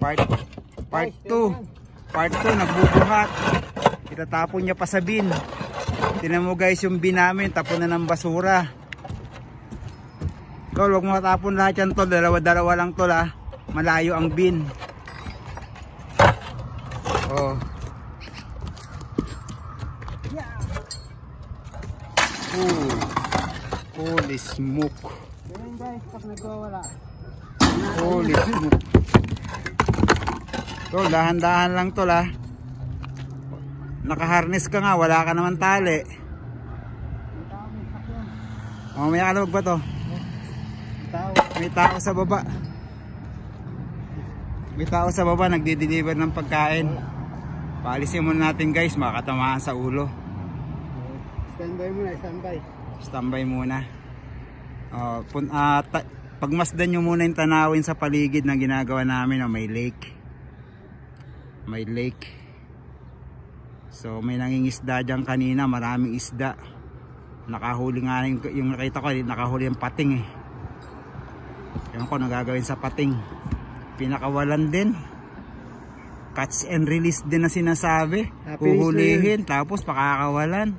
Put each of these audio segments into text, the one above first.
Part 2. Part 2 nagbubuhat. Itatapon niya pa sa bin. Tingnan mo guys yung bin namin, tapon na ng basura. Tol, huwag mo matapon lahat yan tol, dalawa lang tol ha. Malayo ang bin. Oh. Holy smoke. Ganyan guys, pag nagwawala. Holy smoke. Tol, dahan-dahan lang tol ha. Nakaharness ka nga, wala ka naman tali. Mamaya ka na magbato. May tao sa baba. May tao sa baba, nagdi-deliver ng pagkain. Paalisin muna natin guys, makatamaan sa ulo. Standby muna, standby. Standby muna. Pagmasdan nyo muna yung tanawin sa paligid na ginagawa namin. May lake. May lake. So may nangingisda dyan kanina, maraming isda. Nakahuli nga yung nakita ko, nakahuli yung pating eh. Ewan ko nagagawin sa pating. Pinakawalan din. Catch and release din na sinasabi. Huhulihin tapos pakakawalan.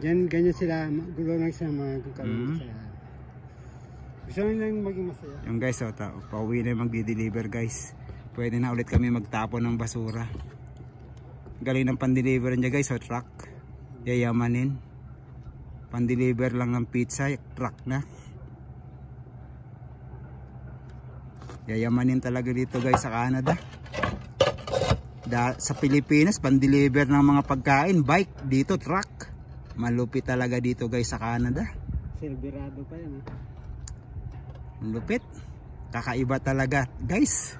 Yan, ganyan sila, gulo lang sila mga gagawin sila. Gusto nyo lang maging masaya. Yung guys, pauwi na yung magdi-deliver guys. Pwede na ulit kami magtapon ng basura. Galing ng pan-deliver niya guys, truck. Yayamanin. Pan-deliver lang ng pizza, truck na. Yayamanin talaga dito guys sa Canada. Sa Pilipinas, pan-deliver ng mga pagkain, bike, dito truck. Malupit talaga dito guys sa Canada. Silverado pa yan ha. Lupit. Kakaiba talaga guys.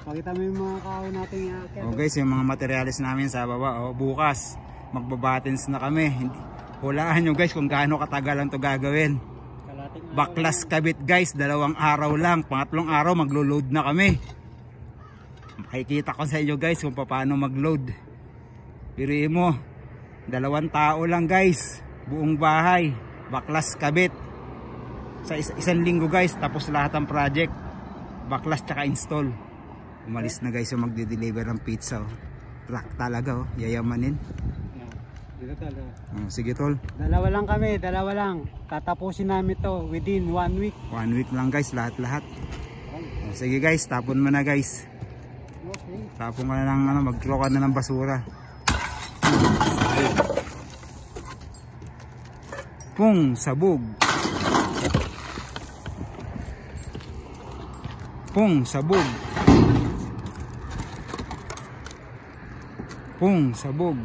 Pakita mo yung mga kahoy natin i-akyat. Oh guys, yung mga materialis namin sa baba. Oh, bukas magbabatins na kami. Hulaan nyo guys kung gaano katagal lang to gagawin. Baklas Kabit guys, 2 araw lang. Pangatlong araw maglo-load na kami. Makikita ko sa inyo guys kung paano mag-load. Piriin mo, 2 tao lang guys, buong bahay. Baklas Kabit. Sa isang linggo guys, tapos lahat ng project. Baklas tsaka install. Umalis na guys yung magde-deliver ng pizza. Truck talaga oh, yayamanin. Dito talaga. Sige tol. 2 lang kami, 2 lang. Tatapusin namin to within 1 week. 1 week lang guys, lahat-lahat. Sige guys, tapon mo na guys. Okay. Tapon ka na ng mag-throw ka na ng basura. Pung sabog. Pung sabog. Pung sabog.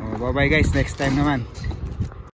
Oh, bye bye guys, next time naman.